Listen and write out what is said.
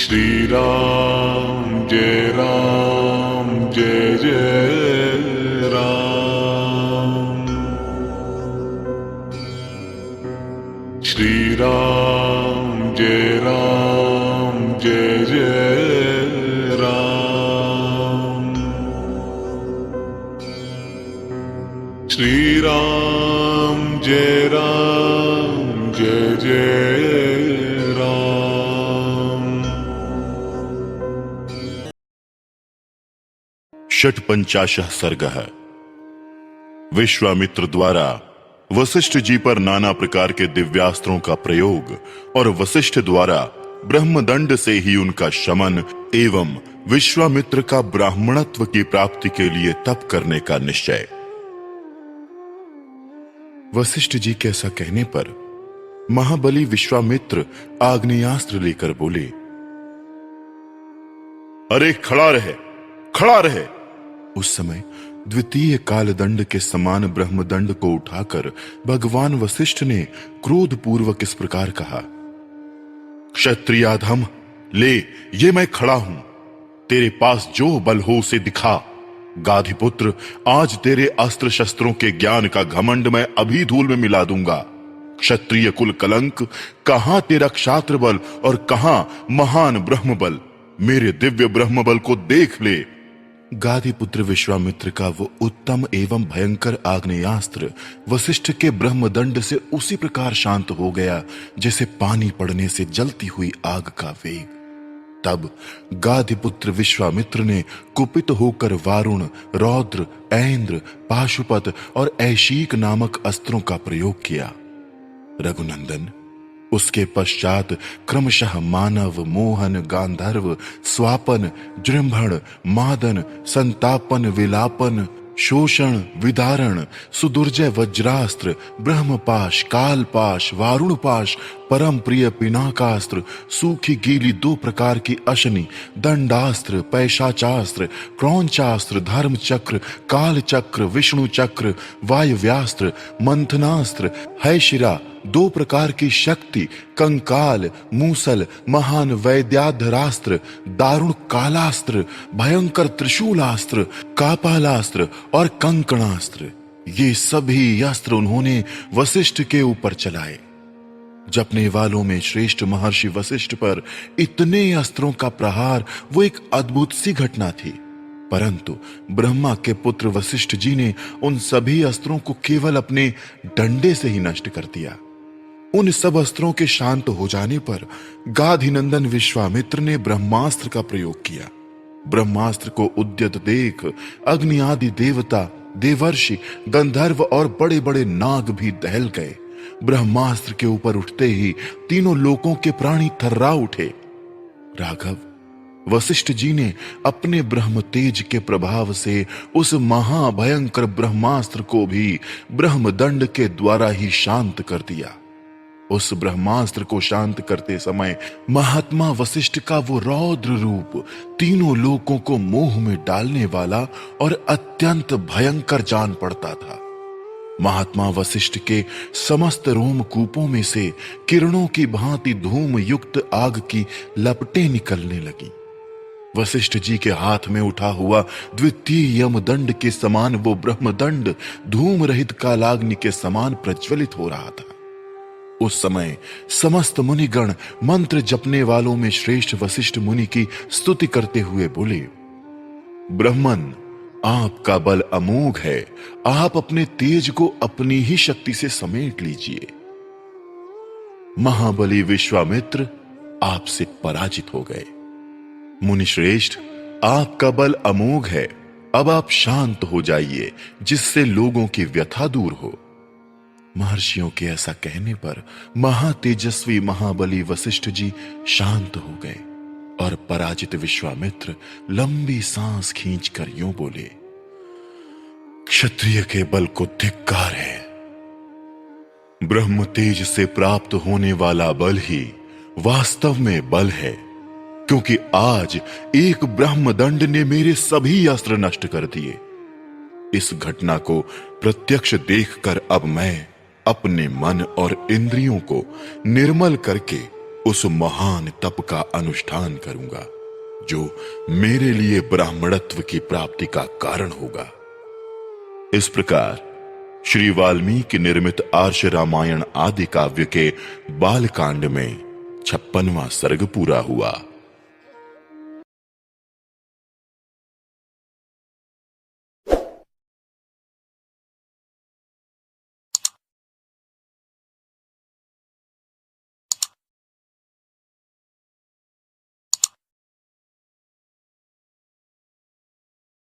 श्री राम जय राम जय जय राम। श्री राम जय राम जय जय राम। श्री राम जय राम जय जय राम। षट्पंचाशः सर्गः। विश्वामित्र द्वारा वशिष्ठ जी पर नाना प्रकार के दिव्यास्त्रों का प्रयोग और वशिष्ठ द्वारा ब्रह्मदंड से ही उनका शमन एवं विश्वामित्र का ब्राह्मणत्व की प्राप्ति के लिए तप करने का निश्चय। वशिष्ठ जी के ऐसा कहने पर महाबली विश्वामित्र आग्नेयास्त्र लेकर बोले, अरे खड़ा रहे, खड़ा रहे। उस समय द्वितीय कालदंड के समान ब्रह्मदंड को उठाकर भगवान वशिष्ठ ने क्रोध पूर्वक इस प्रकार कहा, क्षत्रियाधम, ले ये मैं खड़ा हूं, तेरे पास जो बल हो उसे दिखा। गाधिपुत्र, आज तेरे अस्त्र शस्त्रों के ज्ञान का घमंड मैं अभी धूल में मिला दूंगा। क्षत्रिय कुल कलंक, कहां तेरा क्षात्र बल और कहां महान ब्रह्म बल। मेरे दिव्य ब्रह्म बल को देख ले। गाधिपुत्र विश्वामित्र का वो उत्तम एवं भयंकर आग्नेयास्त्र वशिष्ठ के ब्रह्मदंड से उसी प्रकार शांत हो गया जैसे पानी पड़ने से जलती हुई आग का वेग। तब गाधिपुत्र विश्वामित्र ने कुपित होकर वारुण, रौद्र, ऐन्द्र, पाशुपत और ऐशीक नामक अस्त्रों का प्रयोग किया। रघुनंदन, उसके पश्चात क्रमशः मानव, मोहन, गांधर्व, स्वापन, जृंभण, मादन, संतापन, विलापन, शोषण, विदारण, सुदुर्जय वज्रास्त्र, ब्रह्मपाश, कालपाश, वारुणपाश, परम प्रिय पिनाकास्त्र, सूखी गीली दो प्रकार की अशनि, दंडास्त्र, पैशाचास्त्र, क्रौंचास्त्र, धर्म चक्र, काल चक्र, विष्णु चक्र, वायव्यास्त्र, मंथनास्त्र, हैशिरा, दो प्रकार की शक्ति, कंकाल, मूसल, महान वैद्याधरास्त्र, दारुण कालास्त्र, भयंकर त्रिशूलास्त्र, कापालास्त्र और कंकणास्त्र, ये सभी अस्त्र उन्होंने वशिष्ठ के ऊपर चलाए। जपने वालों में श्रेष्ठ महर्षि वशिष्ठ पर इतने अस्त्रों का प्रहार वो एक अद्भुत सी घटना थी। परंतु ब्रह्मा के पुत्र वशिष्ठ जी ने उन सभी अस्त्रों को केवल अपने डंडे से ही नष्ट कर दिया। उन सब अस्त्रों के शांत हो जाने पर गाधिनंदन विश्वामित्र ने ब्रह्मास्त्र का प्रयोग किया। ब्रह्मास्त्र को उद्यत देख अग्नि आदि देवता, देवर्षि, गंधर्व और बड़े बड़े नाग भी दहल गए। ब्रह्मास्त्र के ऊपर उठते ही तीनों लोकों के प्राणी थर्रा उठे। राघव, वशिष्ठ जी ने अपने ब्रह्म तेज के प्रभाव से उस महाभयंकर ब्रह्मास्त्र को भी ब्रह्मदंड के द्वारा ही शांत कर दिया। उस ब्रह्मास्त्र को शांत करते समय महात्मा वशिष्ठ का वो रौद्र रूप तीनों लोकों को मोह में डालने वाला और अत्यंत भयंकर जान पड़ता था। महात्मा वशिष्ठ के समस्त रोमकूपों में से किरणों की भांति धूम युक्त आग की लपटें निकलने लगी। वशिष्ठ जी के हाथ में उठा हुआ द्वितीय यमदंड के समान वो ब्रह्मदंड धूम रहित कालाग्नि के समान प्रज्वलित हो रहा था। उस समय समस्त मुनिगण मंत्र जपने वालों में श्रेष्ठ वशिष्ठ मुनि की स्तुति करते हुए बोले, ब्रह्मन, आपका बल अमोघ है, आप अपने तेज को अपनी ही शक्ति से समेट लीजिए। महाबली विश्वामित्र आपसे पराजित हो गए। मुनि श्रेष्ठ, आपका बल अमोघ है, अब आप शांत हो जाइए जिससे लोगों की व्यथा दूर हो। महर्षियों के ऐसा कहने पर महातेजस्वी महाबली वशिष्ठ जी शांत हो गए और पराजित विश्वामित्र लंबी सांस खींचकर यूं बोले, क्षत्रिय के बल को धिक्कार है। ब्रह्म तेज से प्राप्त होने वाला बल ही वास्तव में बल है, क्योंकि आज एक ब्रह्मदंड ने मेरे सभी अस्त्र नष्ट कर दिए। इस घटना को प्रत्यक्ष देखकर अब मैं अपने मन और इंद्रियों को निर्मल करके उस महान तप का अनुष्ठान करूंगा जो मेरे लिए ब्राह्मणत्व की प्राप्ति का कारण होगा। इस प्रकार श्री वाल्मीकि निर्मित आर्ष रामायण आदि काव्य के बालकांड में 56वां सर्ग पूरा हुआ।